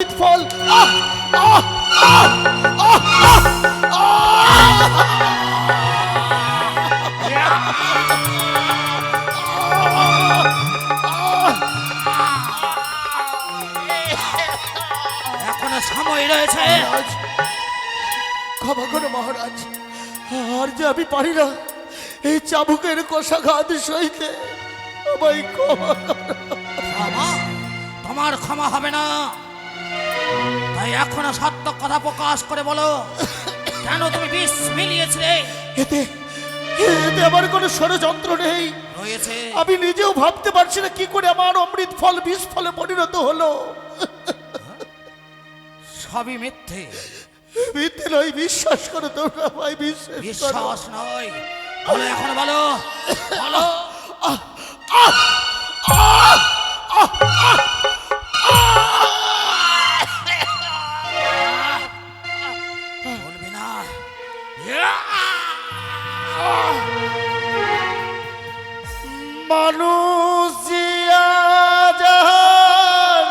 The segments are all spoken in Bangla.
ফল এখনো সময় রয়েছে। ক্ষমা করো মহারাজ, আর যে আমি পারি না এই চাবুকের কষাঘাত সইতে, আমায় ক্ষমা করো। ক্ষমা? তোমার ক্ষমা হবে না। তাই এখনো সত্য কথা প্রকাশ করে বলো, কেন তুমি বিষ মিলিয়েছিলে? এতে এতে আমার কোনো ষড়যন্ত্র নেই রয়েছে। আমি নিজেও ভাবতে পারছি না কি করে আমার অমৃত ফল বিষ ফলে পরিণত হলো। সবই মিথ্যে। মিথ্যে নয়, বিশ্বাস করো তোমরা ভাই, বিশ্বাস নয়, বলো এখন বলো, বলো। বলবি না? মানুষ জাহান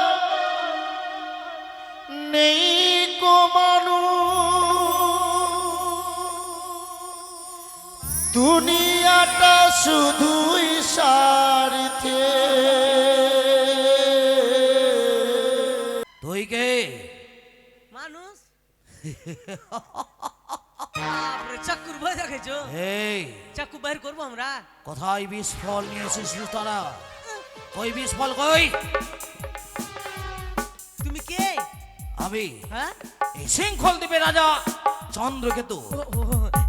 নেই কো দুনিয়াটা শুধুই স্বার্থে। তুই কে? মানুষ চাকুর ভয় দেখেছো? এই চাকু বাইর করবো আমরা? কোথায় বিষ ফল নিয়ে এসেছিস তোরা? কই বিষ ফল কই? তুমি কে? আমি হ্যাঁ, এই শৃঙ্খল দ্বীপের রাজা চন্দ্রকেতু।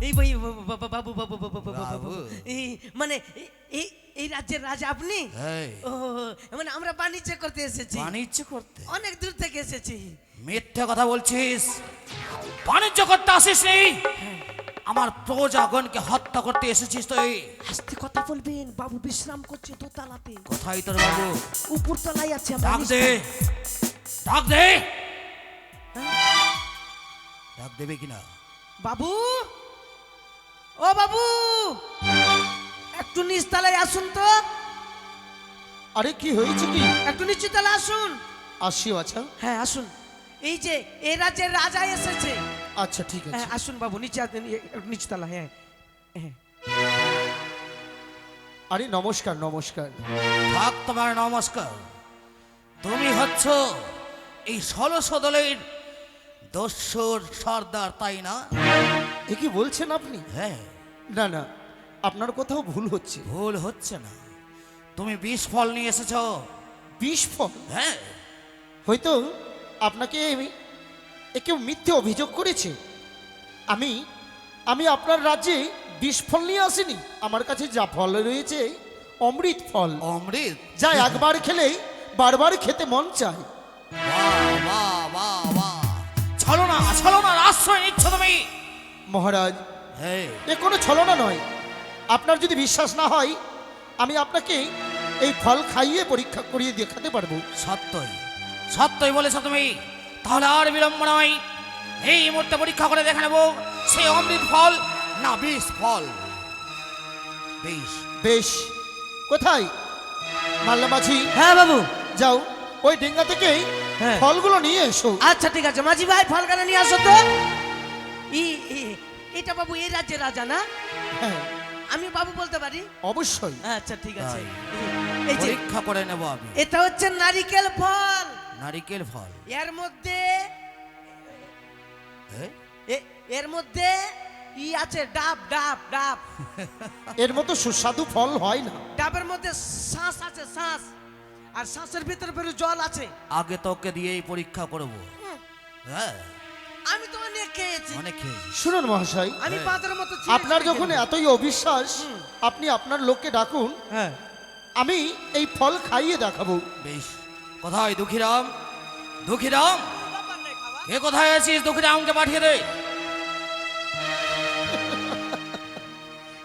এই ভাই বাবু বাবু বাবু বাবু বাবু। এই মানে এই এই রাজ্যের রাজা আপনি? এই ও মানে আমরা বাণিজ্য করতে এসেছি, বাণিজ্য করতে? অনেক দূর থেকে এসেছি। মিথ্যে কথা বলছিস। বাণিজ্য করতে আসিস নি, আমার প্রজাগণকে হত্যা করতে এসেছিস তুই। আস্তে কথা বলবেন, বাবু বিশ্রাম করছে দোতলাতে। কোথায় তোর বাবু? উপর তলায় আছে। ডাক দে, ডাক দে। ডাক দেবে কিনা? বাবু, ও বাবু, একটু নিচ তলায় আসুন তো। আরে কি হয়েছে কি? একটু নিচু তলায় আসুন। আসিও। আচ্ছা হ্যাঁ আসুন। এই যে এই রাজ্যের রাজা এসেছে। আচ্ছা ঠিক আছে। হ্যাঁ আসুন বাবু, নিচে আসুন, একটু নিচু তলা। হ্যাঁ হ্যাঁ। আরে নমস্কার নমস্কার। থাক তোমার নমস্কার। তুমি হচ্ছ এই ১৬০০ দলের দস্যুর সর্দার, তাই না? এ কি বলছেন আপনি? হ্যাঁ। না না, আপনার কোথাও ভুল হচ্ছে। ভুল হচ্ছে না। তুমি বিষ ফল নিয়ে এসেছো। বিষ ফল? হ্যাঁ। হয়তো আপনাকে কেউ মিথ্যে অভিযোগ করেছে। আমি আমি আপনার রাজ্যে বিষ ফল নিয়ে আসিনি। আমার কাছে যা ফল রয়েছে অমৃত ফল, অমৃত, যা একবার খেলেই বারবার খেতে মন চায়। বাহ বাহ বাহ বাহ। ছলনা ছলনার আশ্রয় নিচ্ছ তুমি। মহারাজ, হ্যাঁ। এ কোনো ছলনা নয়। আপনার যদি বিশ্বাস না হয় আমি আপনাকে এই ফল খাইয়ে পরীক্ষা করিয়ে দেখাতে পারবো। সত্যই সত্যই বলেছ তুমি। তাহলে আর বিলম্ব নয়, এই মুহূর্তে পরীক্ষা করে দেখে নেব সে অমৃত ফল না বিষ ফল। বিষ। বেশ, কোথায় মাল্লা মাঝি? হ্যাঁ বাবু। যাও ওই ডেঙ্গা থেকে হ্যাঁ। ফলগুলো নিয়ে এসো। আচ্ছা ঠিক আছে মাঝি ভাই, ফল কেন নিয়ে আসো তো। এটা বাবু এই রাজ্যের রাজা না? হ্যাঁ আমি বাবু বলতে পারি? অবশ্যই। আচ্ছা ঠিক আছে। তাই। এই যে পরীক্ষা করে নেব আমি। এটা হচ্ছে নারিকেল ফল। নারিকেল ফল? এর মধ্যে হ্যাঁ? এর মধ্যে আছে ডাব। ডাব ডাব এর মতো সুস্বাদু ফল হয় না। ডাবের মধ্যে শ্বাস আছে, শ্বাস। আর শ্বাসের ভিতরে বেরো জল আছে। আগে তোকে দিয়েই পরীক্ষা করব। হ্যাঁ, আমি তো অনেক খেয়েছি। অনেক খেয়েছি। শুনুন মহাশয়, আমি পাতের মতো আপনার যখন এতই অবিশ্বাস আপনি আপনার লোককে ডাকুন, হ্যাঁ আমি এই ফল খাইয়ে দেখাবো। বেশ। কোথায় দুঃখীরাম? দুঃখীরাম, কে কোথায় আছিস? দুঃখীরামকে পাঠিয়ে দে।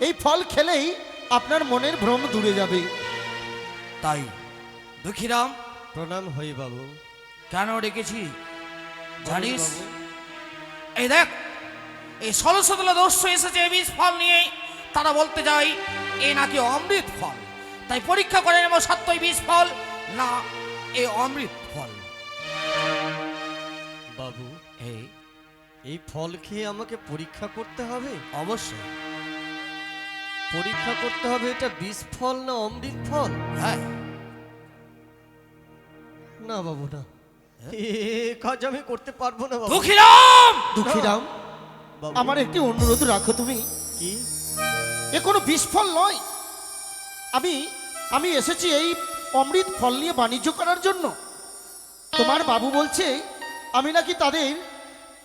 এই ফল খেলেই আপনার মনের ভ্রম দূরে যাবে। তাই দুঃখীরাম, প্রণাম হই বাবু। কেন ডেকেছি জানিস? এই দেখ, এই ১৬০০ দলে দস্যু এসেছে এই বিষ ফল নিয়ে। তারা বলতে যায় এ নাকি অমৃত ফল। তাই পরীক্ষা করে নেব সত্যই বিষ ফল না এ অমৃত ফল। বাবু, এই এই ফল খেয়ে আমাকে পরীক্ষা করতে হবে? অবশ্যই। পরীক্ষা করতে হবে এটা বিষ ফল না অমৃত ফল? হ্যাঁ, না বাবু না, এ কাজ আমি করতে পারবো না বাবু। দুঃখীরাম! দুঃখীরাম, বাবু, আমার একটি অনুরোধ রাখো তুমি। কি? এ কোনো বিষফল নয়। আমি এসেছি এই অমৃত ফল নিয়ে বাণিজ্য করার জন্য। তোমার বাবু বলছে আমি নাকি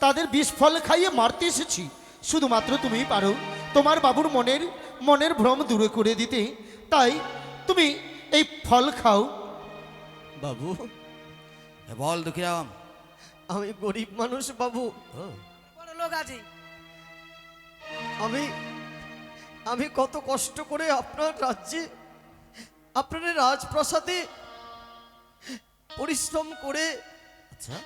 তাদের বিষফল খাইয়ে মারতে এসেছি। শুধুমাত্র তুমিই পারো তোমার বাবুর মনের ভ্রম দূরে করে দিতে। তাই তুমি এই ফল খাও। বাবু, বল দুঃখীরাম। আমি গরিব মানুষ বাবু। বড় লোক আছে। আমি কত কষ্ট করে আপনার রাজ্যে, আপনার রাজপ্রাসাদে পরিশ্রম করে আচ্ছা,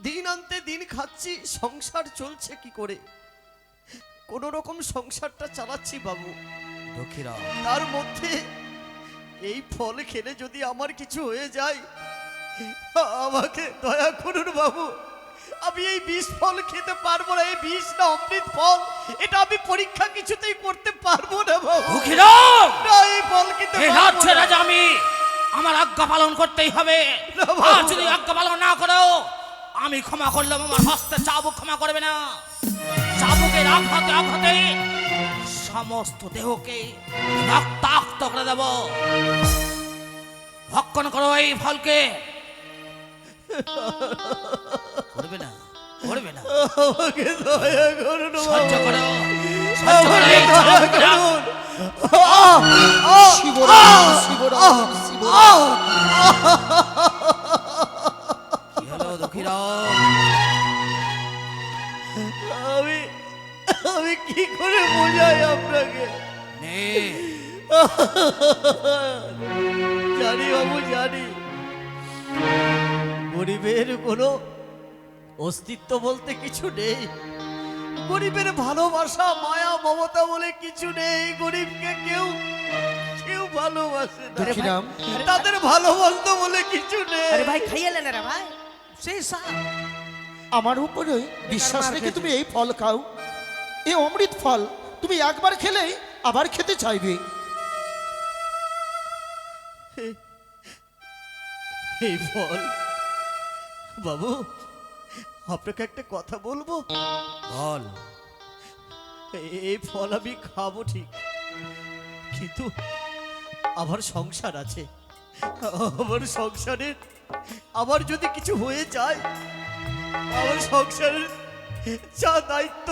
দিন আনতে দিন খাচ্ছি, সংসার চলছে কি করে? কোন রকম সংসারটা চালাচ্ছি বাবু। দুঃখীরাম, তার মধ্যে এই ফল খেলে যদি আমার কিছু হয়ে যায়, আমাকে দয়া করুন বাবু। আমি এই বিষ ফল খেতে পারবো না। এই বিষ না অমৃত ফল, এটা আমি পরীক্ষা কিছুতেই করতে পারবো না বাবু। দুঃখীরাম! না, এই ফল খেতে এই পারবো রাজ্যের না। রাজা আমি, আমার আজ্ঞা পালন করতেই হবে। না বাবু। আর যদি আজ্ঞা পালন না করো, আমি ক্ষমা করলাম, আমার হস্তে চাবুক ক্ষমা করবে না। চাবুকের আঘাতে আঘাতে সমস্ত দেহকে রক্তাক্ত করে দেব। ভক্ষণ করো এই ফলকে। করবে না, করবে না। আমাকে দয়া করুন সহ্য বাবু। করো, সহ্য করো এই দয়া চাবুকটা। করুন। শিবরাম, শিবরাম, শিবরাম। কি হলো দুঃখীরাম? আমি কি করে বোঝাই আপনাকে? নে, জানি বাবু, জানি গরিবের কোনো অস্তিত্ব বলতে কিছু নেই। গরিবের ভালোবাসা, মায়া, মমতা বলে কিছু নেই। গরিবকে কেউ ভালোবাসে না। দুঃখীরাম, তাদের ভালোবাসতে বলে কিছু নেই। আরে ভাই খাইয়ে না রে ভাই, সেই সাপ। আমার উপরে বিশ্বাস রেখে তুমি এই ফল খাও। এই অমৃত ফল তুমি একবার খেলে আবার খেতে চাইবে। এই ফল বাবু, আপনাকে একটা কথা বলবো। বল। এই ফল আমি খাবো ঠিক, কিন্তু আমার সংসার আছে। আমার সংসারের, আমার যদি কিছু হয়ে যায়, আমার সংসারের যা দায়িত্ব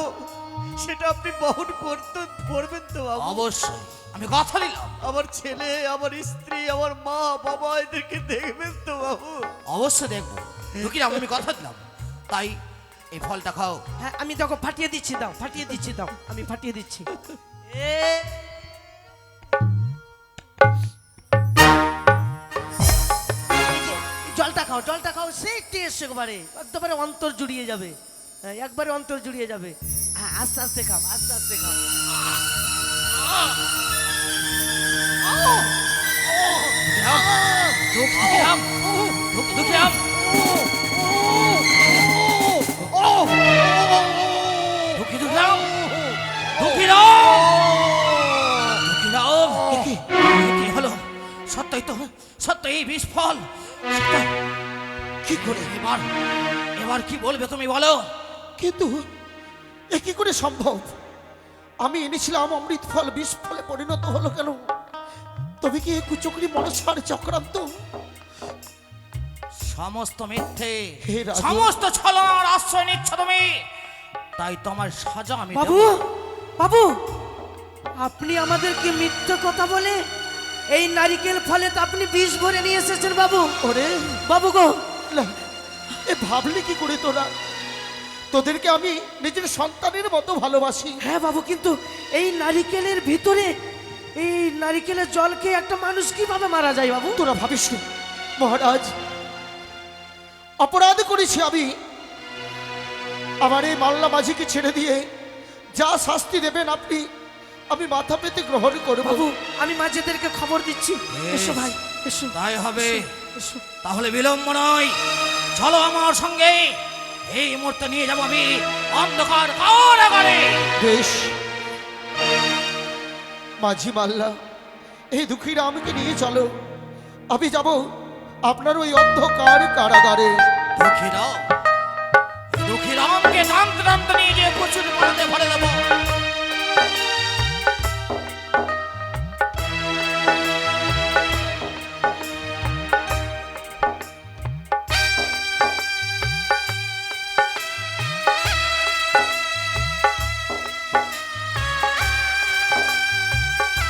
সেটা আপনি বহন করবেন তো বাবু? অবশ্যই, আমি কথা দিলাম। আমার ছেলে, আমার স্ত্রী, আমার মা বাবা এদেরকে দেখবেন তো বাবু? অবশ্যই দেখবো দুঃখীরাম, আমি কথা দিলাম। তাই এই ফলটা খাও। হ্যাঁ, আমি দেখো ফাটিয়ে দিচ্ছি, দাও ফাটিয়ে দিচ্ছি, দাও আমি ফাটিয়ে দিচ্ছি। এ জলটা খাও, জলটা খাও, সেই টেস্ট একবারে একবারে অন্তর জুড়িয়ে যাবে। হ্যাঁ, একবারে অন্তর জুড়িয়ে যাবে। হ্যাঁ, আস্তে আস্তে খাও, আস্তে আস্তে খাও। দুঃখীরাম, দুঃখীরাম, দুঃখীরাম, দুঃখীরাম, কি হলো? সত্যই তো, সত্যই এই বিষ ফল। সত্যই। কি করে? এবার কি বলবে তুমি বলো? কিন্তু এ কি করে সম্ভব? আমি এনেছিলাম অমৃত ফল, বিষ ফলে পরিণত হলো কেন? তবে কি এই কুচক্রি মনসার চক্রান্ত? সমস্ত মিথ্যে, হে রাজু। সমস্ত ছলনার আশ্রয় নিচ্ছ তুমি। তাই তোমার সাজা আমি বাবু, দেব। বাবু, আপনি আমাদেরকে মিথ্যে কথা বলে এই নারিকেল ফলে তো আপনি বিষ ভরে নিয়ে এসেছেন বাবু। ওরে বাবু গো, না, এ ভাবলি কি করে তোরা? তোদেরকে আমি নিজের সন্তানের মতো ভালোবাসি। হ্যাঁ বাবু, কিন্তু এই নারিকেলের ভিতরে এই নারিকেলের জল খেয়ে একটা মানুষ কিভাবে মারা যায় বাবু? তোরা ভাবিস না, মহারাজ, অপরাধ করেছি আমি। আমার এই মাল্লা মাঝিকে ছেড়ে দিয়ে যা শাস্তি দেবেন আপনি, আমি মাথা পেতে গ্রহণ করব। বাবু, আমি মাঝেদেরকে খবর দিচ্ছি। এসো ভাই, এসো। তাই হবে। এসো। তাহলে বিলম্ব নয়, চলো আমার সঙ্গে এই মুহূর্তে নিয়ে যাবো আমি অন্ধকার কারাগারে। বেশ মাঝি মাল্লা, এই দুঃখী রামকে নিয়ে চলো, আমি যাব আপনার ওই অন্ধকার কারাগারে। দুঃখী রামকে টানতে টানতে নিয়ে গিয়ে প্রচুর পাড়াতে ভরে দেবো।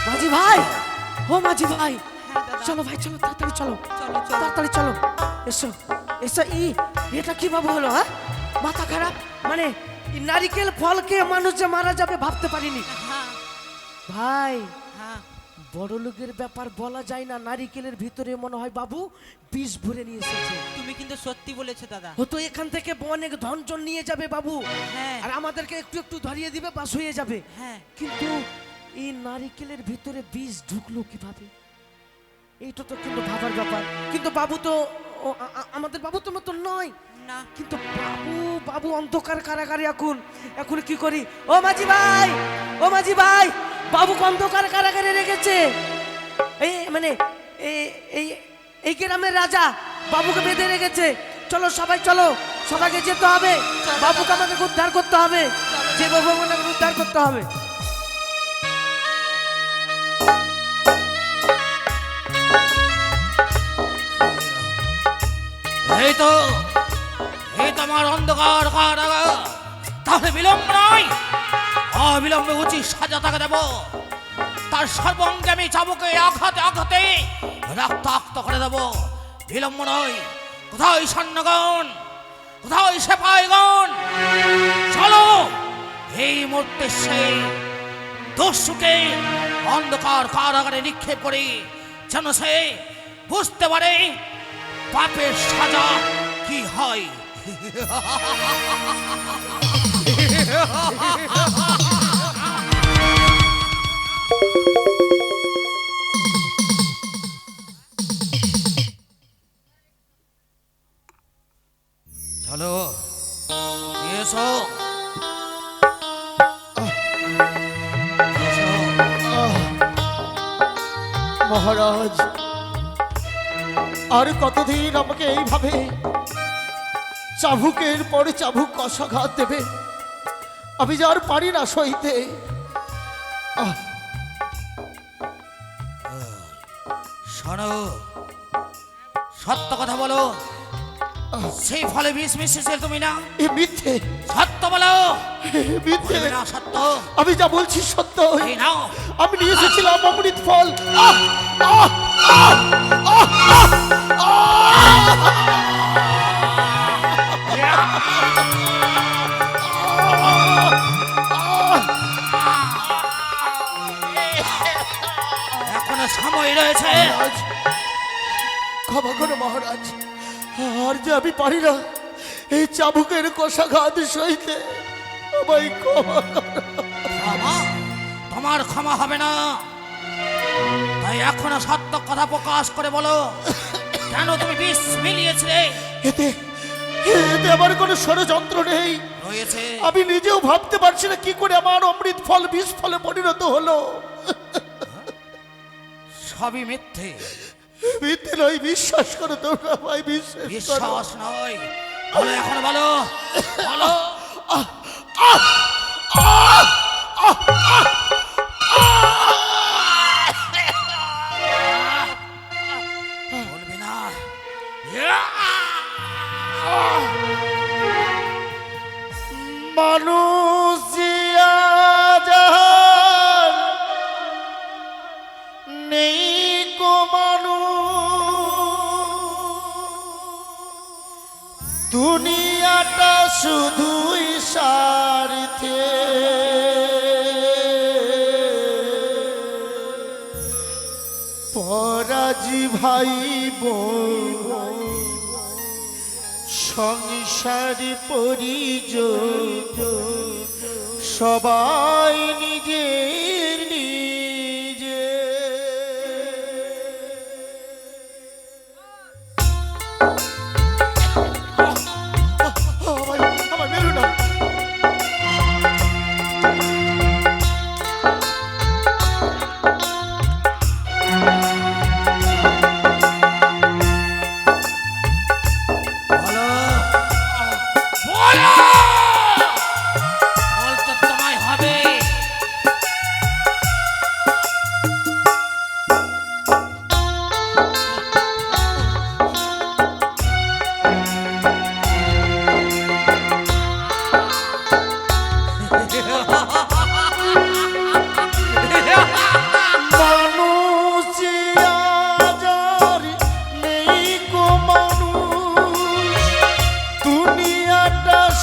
মাঝি ভাই, ও মাঝি ভাই, চলো ভাই, চলো তাড়াতাড়ি, চলো তাড়াতাড়ি, চলো এসো এসো। এটা কিভাবে হলো? হ্যাঁ, মাথা খারাপ, মানে এই নারিকেল ফলকে মানুষ যে মারা যাবে ভাবতে পারিনি ভাই। বড় লোকের ব্যাপার বলা যায় না, নারিকেলের ভিতরে মনে হয় বাবু বিষ ভরে নিয়ে এসেছে। তুমি কিন্তু সত্যি বলেছো দাদা। হয়তো এখান থেকে অনেক ধনজন নিয়ে যাবে বাবু, হ্যাঁ। আর আমাদেরকে একটু একটু ধরিয়ে দিবে, বাস হয়ে যাবে। হ্যাঁ। কিন্তু এই নারিকেলের ভিতরে বীজ ঢুকলো কিভাবে? এইটা তো কিন্তু ভাবার ব্যাপার। কিন্তু বাবু তো আমাদের বাবু তো মতো নয় না। কিন্তু বাবু অন্ধকার কারাগারে। এখন কি করি? ও মাঝি ভাই, ও মাঝি ভাই, বাবুকে অন্ধকার কারাগারে রেখেছে। এই মানে এই গ্রামের রাজা বাবুকে বেঁধে রেখেছে। চলো সবাই, চলো, সবাইকে যেতে হবে, বাবুকে আমাদের উদ্ধার করতে হবে, যে বাবু আমাদের উদ্ধার করতে হবে। এই তো আমার অন্ধকার কারাগার। তাহলে বিলম্ব নয়, অবিলম্বে উচিত সাজা তাকে দেব। তার সর্বঙ্গে আমি চাবুকে আঘাতে আঘাতে রক্তাক্ত করে দেব। বিলম্ব নয়। কোথায় সৈন্যগণ, কোথায় সেপাইগণ? চলো এই মুহূর্তে সেই দস্যুকে অন্ধকার কারাগারে নিক্ষেপ করি, যেন সে বুঝতে পারে পাপের সাজা কি হয়। চলো এসো। মহারাজ, আর কতদিন আমাকে এইভাবে চাবুকের পরে চাবুক কষাঘাত দেবে? আমি যার পারি না সইতে। শোনো, সত্য কথা বলো, সেই ফলে বিষ মিশেছে তুমি না? এ মিথ্যে, সত্য বলো। মিথ্যে বলবে না সত্য? আমি যা বলছি সত্য। এই নাও। আমি নিয়ে এসেছিলাম অমৃত ফল। এখনো সময় রয়েছে। ক্ষমা করো মহারাজ, আর যে আমি পারি না এই চাবুকের কষাঘাত সইতে। আমায় ক্ষমা করো। ক্ষমা? তোমার ক্ষমা হবে না। তাই এখনো সত্য কথা প্রকাশ করে বলো, কেন তুমি বিষ মিলিয়েছিলে? এতে এতে আমার কোনো ষড়যন্ত্র নেই। রয়েছে। আমি নিজেও ভাবতে পারছি না কি করে আমার অমৃত ফল বিষ ফলে পরিণত হলো। সবই মিথ্যে। মিথ্যে নয়, বিশ্বাস করো তোমরা ভাই, বিশ্বাস করো। বিশ্বাস নয়, বলো এখন, বলো বলো। বলবি না? মানুষ যাহার নেই কো দুনিয়াটা শুধুই স্বার্থে। পরাজি ভাই বোন সংসারে পরিজন সবাই নিজের নিজে।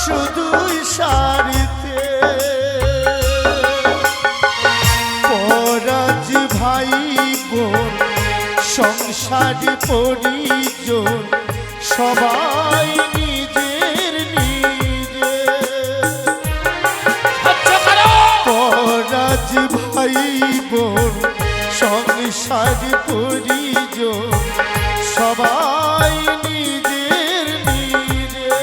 শুধুই সারিতে পরাজ ভাই বোন সংসার পরিজন সবাই নিজের নিজে সহ্য করো। পরাজ ভাই বোন সংসার পরিজন সবাই নিজের নিজে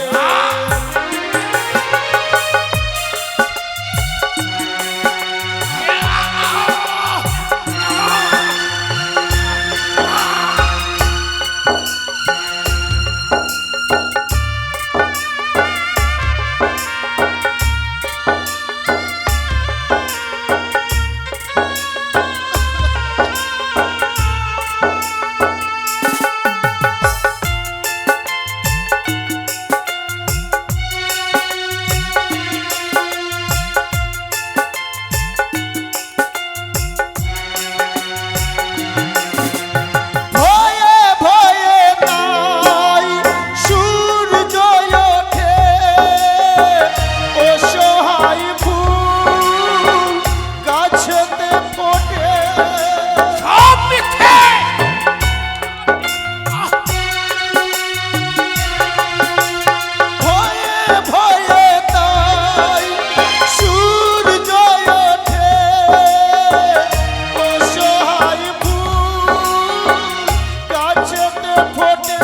ভয়ে ভয়ে তাই সূর্য ওঠে অসহায় ফুল গাছেতে ফোটে সব মিথ্যে। ভয়ে ভয়ে তাই সূর্য ওঠে অসহায় ফুল গাছেতে ফোটে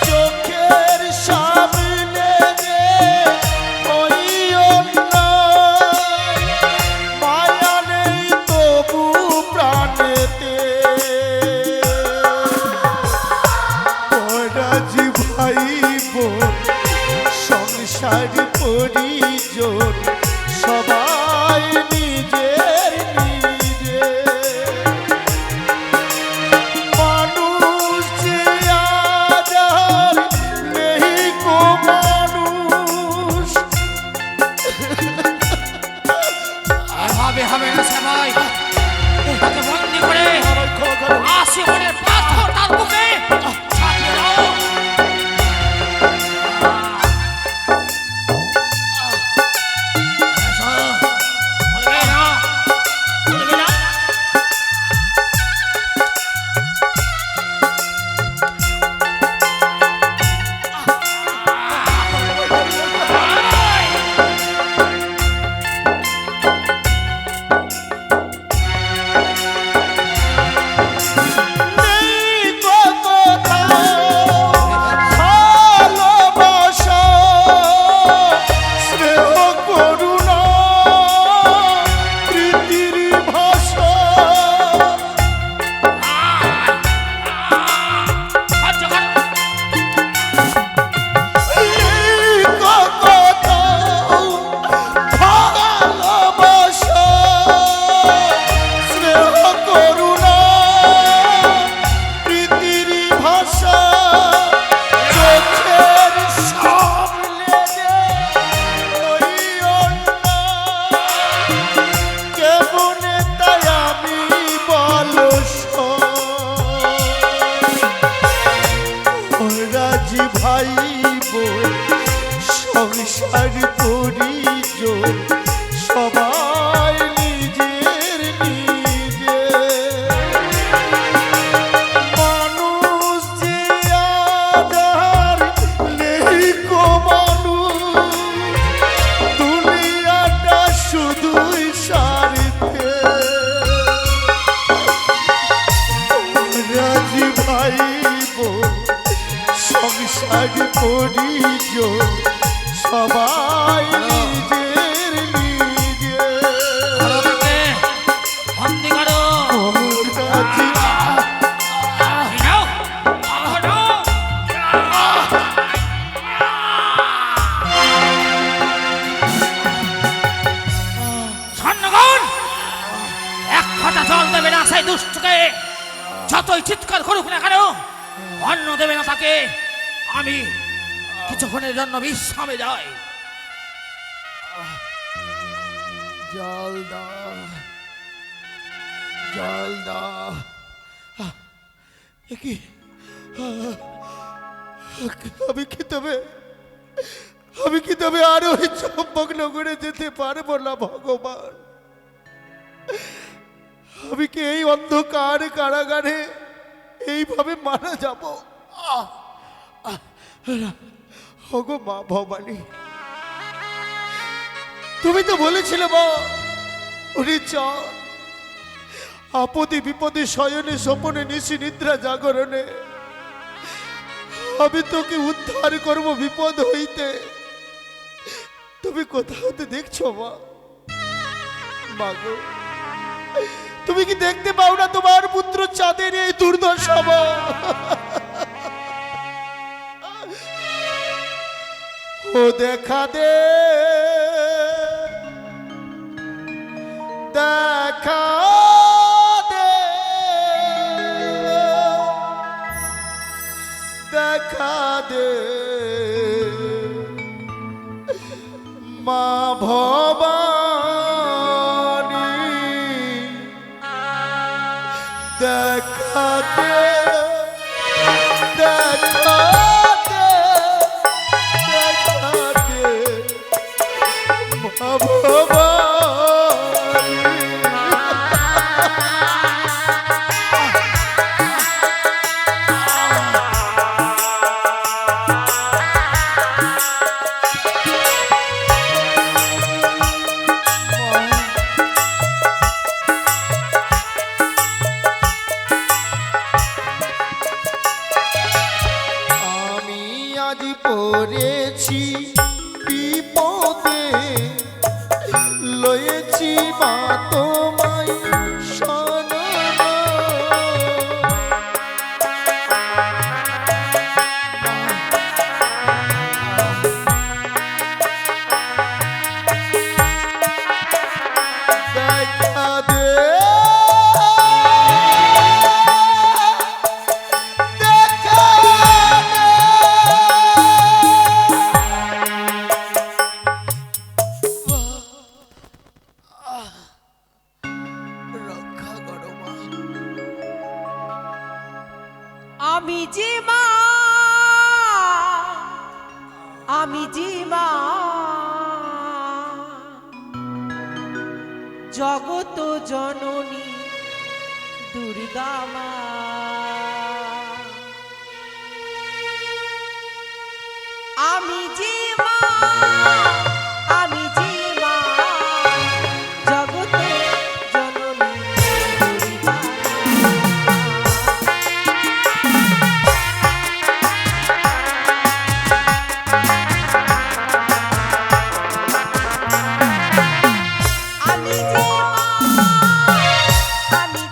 চোখের সামনে যে ওই অন্যায় মায়া নেই তবু প্রাণেতে পরাজ ভাই বোন সংসার পরিজন সবাই নিজের নিজে মানুষ যে আজার নেই কো মানুষ এভাবে হবে না সবাই। তাকে বন্দি করে আসি মনের পাথর তার বুকে চাপিয়ে দাও। এসো, বলবে না, বলবে না। নেই কো কোথাও ভালোবাসা স্নেহ করুণা প্রীতির ভাষা সহ্য করো। নেই কো কোথাও ভালোবাসা স্নেহ করুণা প্রীতির ভাষা চোখের সামনে যে ওই অন্যায় কেমনে তাই আমি বলো রাজ ভাই বোন সংসার পরিজন সবাই নিজের নিজে মানুষ যে আধার নেই কো মানুষ দুনিয়াটা শুধুই স্বার্থে রাজ ভাই বোন সংসার পরিজন সবাই নিজের নিজে ধরো তাকে, বন্দি করো। রাজ এই নাও, ধরো। স্বর্ণগণ, এক ফোঁটা জল দেবে না সেই দুষ্টকে। যতই চিৎকার করুক না কেন, অন্ন দেবে না তাকে। আমি কিছুক্ষণের জন্য বিশ্রামে যাই। জল দাও জল দাও কি আমি খেতে হবে আমি আমি কি তবে আরো ওই চম্পকনগরে যেতে পারবো না ভগবান? আমি কি এই অন্ধকার কারাগারে এইভাবে মারা যাব? ওগো মা ভবানী, তুমি তো বলেছিলে মা, উনি চান আপদে বিপদে শয়নে স্বপনে নিশি নিদ্রা জাগরণে আমি তোকে উদ্ধার করব বিপদ হইতে। তুমি কোথাও তো দেখছো মা? মাগো, তুমি কি দেখতে পাও না তোমার পুত্র চাঁদের এই দুর্দশা? মা, ও দেখা দে, দেখা দে, দেখা দে মা ভবানী, দেখা দে, দেখা দে, দেখা দে মা ভবানী। আমি আজ পড়েছি বিপদে, লয়েছি মা তোমায় শরণে। দেখা দে, দেখা দে। রক্ষা করো মা। আমি যে মা, আমি যে মা, জগত জননী দুর্গা মা। আমি যে মা, আমি যে মা, জগত জননী দুর্গা মা। আমি যে মা, আমি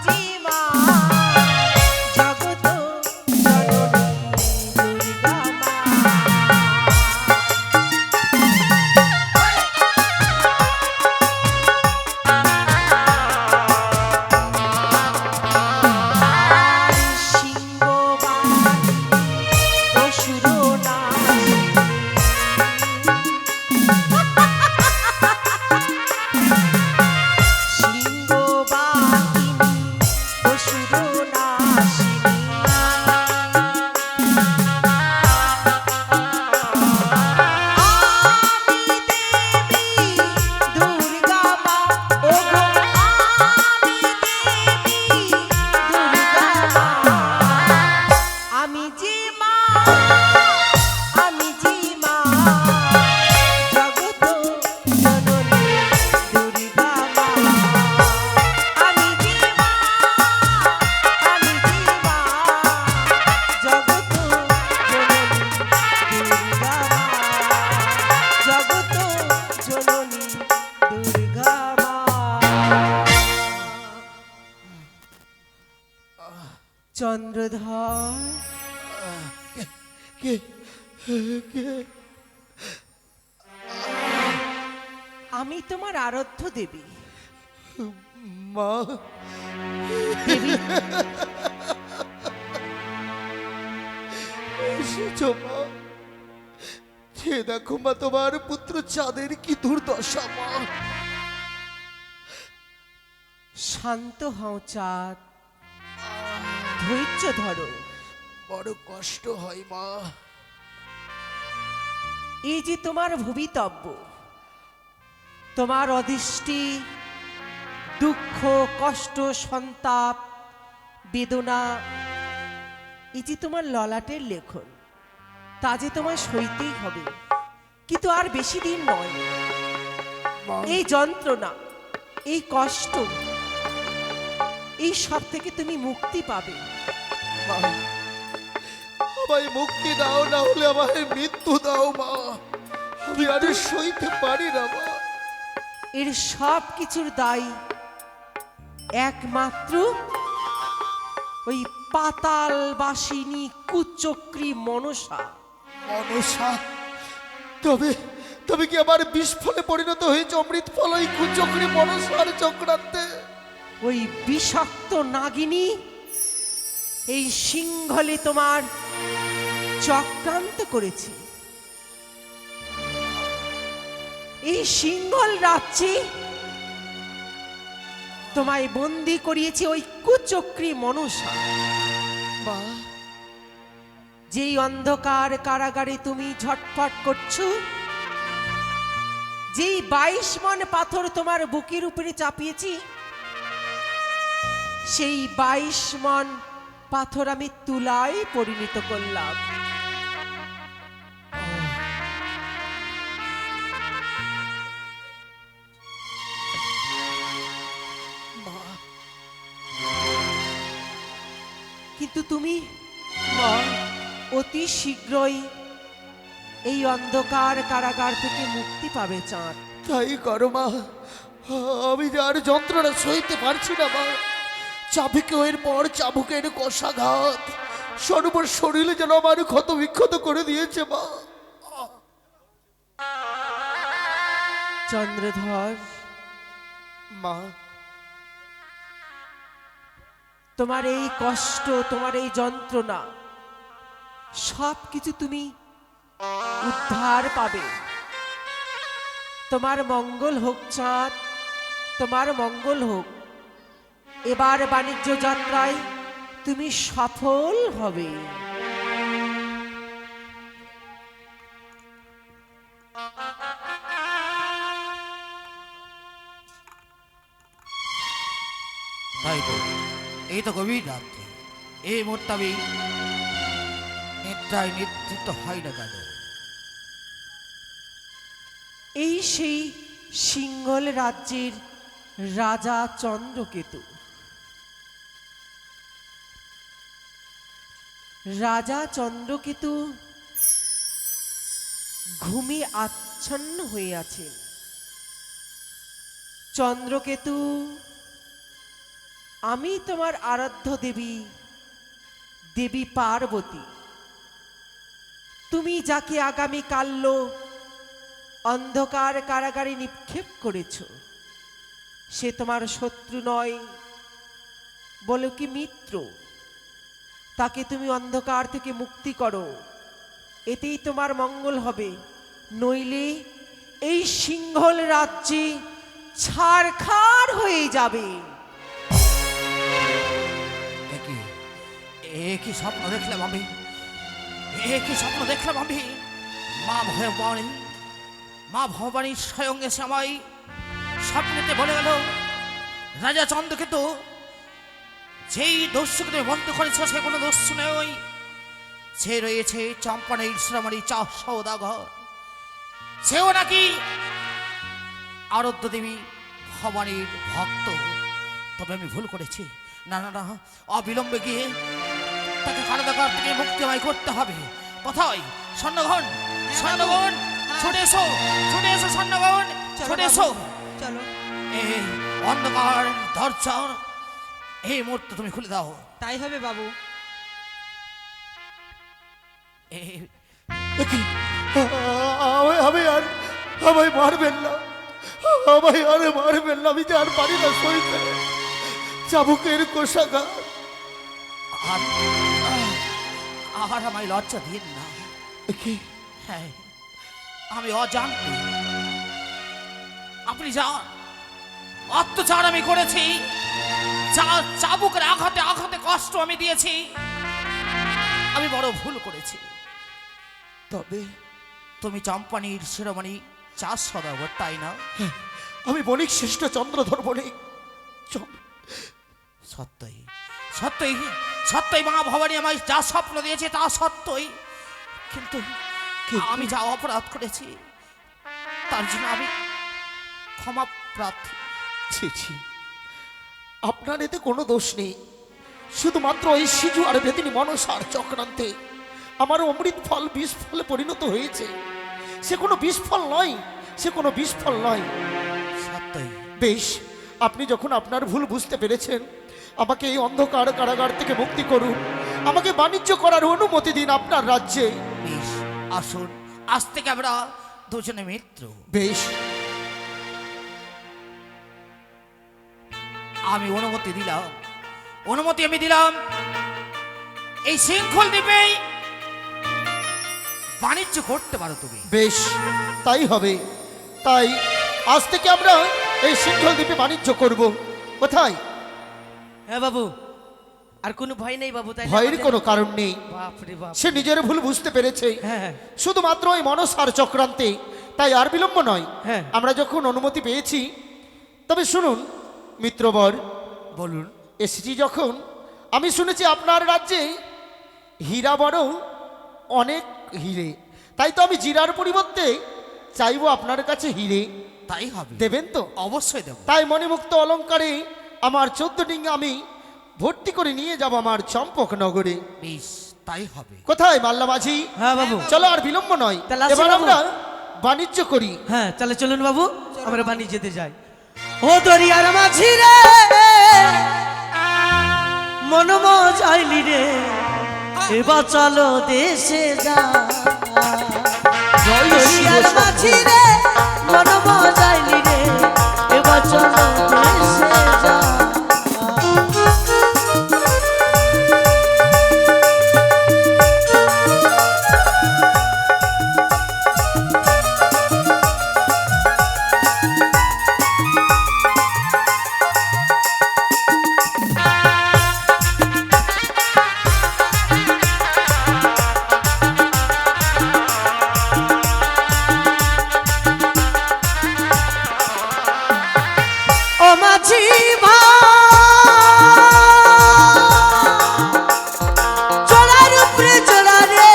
যে মা, জগত জননী দুর্গা মা। চন্দ্রধর, কে কে? আমি তোমার আরাধ্য দেবী। মা, দেবী, এসেছো মা? সে দেখো মা, তোমার পুত্র চাঁদের কি দুর্দশা মা। শান্ত হও চাঁদ, ধৈর্য ধরো। বড় কষ্ট হয় মা। এই যে তোমার ভবিতব্য, তোমার অদৃষ্টি, দুঃখ, কষ্ট, সন্তাপ, বেদনা, এই যে তোমার ললাটের লেখন, তা যে তোমায় সইতেই হবে, কিন্তু আর বেশি দিন নয়। এই যন্ত্রণা, এই কষ্ট, এই সব থেকে তুমি মুক্তি পাবে। মা, আমায় মুক্তি দাও, না হলে আমায় মৃত্যু দাও মা। আমি আর সইতে পারি না মা। এর সব কিছুর দায়ী একমাত্র ওই পাতাল বাসিনী কুচক্রী মনসা। মনসা? তবে তবে কি আমার বিষ ফলে পরিণত হয়েছে অমৃত ফল ওই কুচক্রী মনসার চক্রান্তে? ওই বিষাক্ত নাগিনী এই সিংহলে তোমার চক্রান্ত করেছে। এই সিংহল রাজ্যে তোমায় বন্দি করিয়েছে ওই কুচক্রী মনসা। মা, যেই অন্ধকার কারাগারে তুমি ঝটফট করছো, যেই 22 মণ পাথর তোমার বুকের উপরে চাপিয়েছি, সেই 22 মণ পাথর আমি তুলায় পরিণত করলাম। কিন্তু তুমি মা, অতি শীঘ্রই এই অন্ধকার কারাগার থেকে মুক্তি পাবে চাঁদ। তাই করো মা। আমি যে আর যন্ত্রণা সইতে পারছি না মা। চাবুকের পর চাবুকের কষাঘাত সর্বর শরীরে যেন আমার ক্ষত বিক্ষত করে দিয়েছে মা। চন্দ্রধর, মা, তোমার এই কষ্ট, তোমার এই যন্ত্রণা সব কিছু তুমি উদ্ধার পাবে। তোমার মঙ্গল হোক চাঁদ, তোমার মঙ্গল হোক। এবার বাণিজ্য যাত্রায় তুমি সফল হবে। তাই তো, এই তো গভীর রাত্রি, এই মুহূর্তে আমি নিদ্রায় নিদ্রিত হয় না কেন? এই সেই সিংহল রাজ্যের রাজা চন্দ্রকেতু। রাজা চন্দ্রকেতু ঘুমে আচ্ছন্ন হয়ে আছেন। চন্দ্রকেতু, আমি তোমার আরাধ্য দেবী, দেবী পার্বতী। তুমি যাকে আগামী কাল্য অন্ধকার কারাগারে নিক্ষেপ করেছ, সে তোমার শত্রু নয়, বলো কি মিত্র। তাকে তুমি অন্ধকার থেকে মুক্তি করো, এতেই তোমার মঙ্গল হবে। নইলে এই সিংহল রাজ্যে ছারখার হয়ে যাবে। কি স্বপ্ন দেখলাম আমি? কি স্বপ্ন দেখলাম আমি? মা ভবানী, মা ভবানী স্বয়ং এসে আমায় স্বপ্নেতে বলে গেল, রাজা চন্দ্রকেতু, যেই দস্যুকে তুমি বন্ধ করেছ সে কোনো দস্যু নয়, সে রয়েছে চম্পানের শ্রমণী চা সৌদাগর। সেও নাকি আরাধ্য দেবী ভবানীর ভক্ত। তবে আমি ভুল করেছি। না না না, অবিলম্বে গিয়ে তাকে কারাগার থেকে মুক্তিময় করতে হবে। কোথায়? স্বর্ণগণ, স্বর্ণগণ, ছুটে এসো, ছুটে এসো স্বর্ণগণ, ছুটে এসো। চলো। এই অন্ধকার দরজা এই মুহূর্তে তুমি খুলে দাও। তাই হবে বাবু। এই- আমি আর আমায় মারবেন না, আমায় আর মারবেন না। আমি যে আর পারি না সইতে। চাবুকের কোষাঘাত। আর আর আমায় লজ্জা দিন না। হ্যাঁ, আমি অজান্তে আপনি যা অত্যাচার আমি করেছি, যা চাবুকের আঘাতে আঘাতে কষ্ট আমি দিয়েছি, আমি বড় ভুল করেছি। তবে তুমি চম্পানির শিরোমণি চাষ সদাগর, তাই না? আমি বণিক শ্রেষ্ঠ চন্দ্রধর বণিক। সত্যই সত্যই সত্যই মা ভবানী আমায় যা স্বপ্ন দিয়েছে তা সত্যই, কিন্তু আমি যা অপরাধ করেছি তার জন্য আমি ক্ষমা প্রার্থী। ছি ছি, আপনার এতে কোনো দোষ নেই। শুধুমাত্র ওই শিশু আর বেদিনী মনসার চক্রান্তে আমার অমৃত ফল বিষ ফলে পরিণত হয়েছে। সে কোনো বিষ ফল নয়, সে কোনো বিষ ফল নয়। সত্যই বেশ, আপনি যখন আপনার ভুল বুঝতে পেরেছেন, আমাকে এই অন্ধকার কারাগার থেকে মুক্তি করুন। আমাকে বাণিজ্য করার অনুমতি দিন আপনার রাজ্যে। বেশ, আসুন, আজ থেকে আমরা দুজনে মিত্র। বেশ, আমি অনুমতি দিলাম, অনুমতি আমি দিলাম। এই শৃঙ্খল দ্বীপেই বাণিজ্য করতে পারো তুমি। বেশ, তাই হবে। তাই আজ থেকে আমরা এই শৃঙ্খল দ্বীপে বাণিজ্য করব। কোথায়? হ্যাঁ বাবু, আর কোনো ভয় নেই বাবু, তাই না ভয়ের আমাদের? কোনো কারণ নেই। বাপরে বাপ। সে নিজের ভুল বুঝতে পেরেছে, হ্যাঁ শুধুমাত্র ওই মনসার চক্রান্তে। তাই আর বিলম্ব নয়। হ্যাঁ। আমরা যখন অনুমতি পেয়েছি, তবে শুনুন মিত্রবর, বলুন। এসেছি যখন, আমি শুনেছি আপনার রাজ্যে হীরা বড় অনেক হিরে। তাই তো আমি জিরার পরিবর্তে চাইবো আপনার কাছে হিরে। তাই হবে, দেবেন তো? অবশ্যই দেব। তাই মণিমুক্ত অলঙ্কারে আমার 14 ডিঙ্গা আমি ভর্তি করে নিয়ে যাব আমার চম্পক নগরে। বেশ, তাই হবে। কোথায় মাল্লা মাঝি? হ্যাঁ বাবু। চলো, আর বিলম্ব নয়, তাহলে আসি এবার বাবু। আমরা বাণিজ্য করি। হ্যাঁ তাহলে চলুন বাবু, আমরা বাণী যেতে যাই। ও দরিয়ার মাঝি রে, মনম চাইলি রে, এবার চলো দেশে যা। দরিয়ার মাঝি রে, মনম চাইলি রে, এবার চলো দেশে যা। ও মাঝি চড়ার উপরে চড়া রে,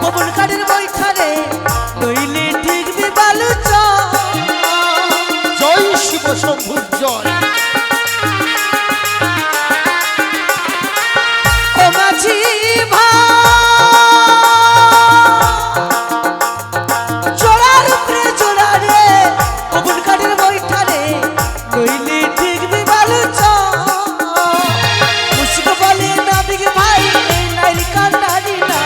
কবুল কাঠের বৈঠা রে, নইলে ঠিকবি বালু জয় শিব শম্ভুর জয়। ও মাঝি চড়ার উপরে চড়া রে, কবুল কাঠের বৈঠা রে, নইলে ঠিকবি বালু মুসিক বলে নাবিক ভাই, এই নাইল কান্ডারি না।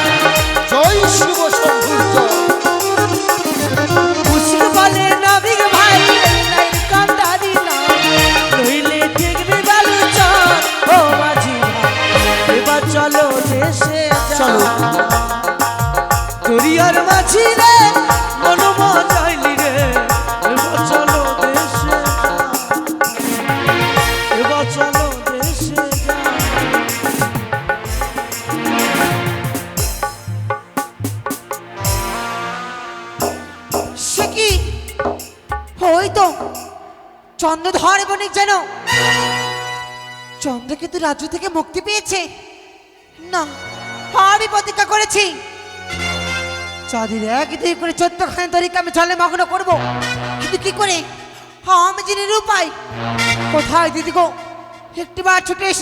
জয় শিব শম্ভুর জয়। মুসিক বলে নাবিক ভাই, এই নাইল কান্ডারি না, নইলে ঠিকবি বালু ও মাঝি ভাই, এবার চলো দেশে চলো। দরিয়ার মাঝি রে, মনম চাইলি রে, এবার চলো দেশে যা। এবার চলো দেশে যা। সে কি? ওই তো চন্দ্রধর বণিক, যেন চন্দ্রকেতু রাজ্য থেকে মুক্তি পেয়েছে। না, আমি প্রতিজ্ঞা করেছি চাঁদের এক দুই করে 14খানি তরিকে আমি জলে মগ্ন করবো। কিন্তু কি করে? আমি যিনি রূপাই, কোথায় দিদি গো? একটিবার ছুটে এসে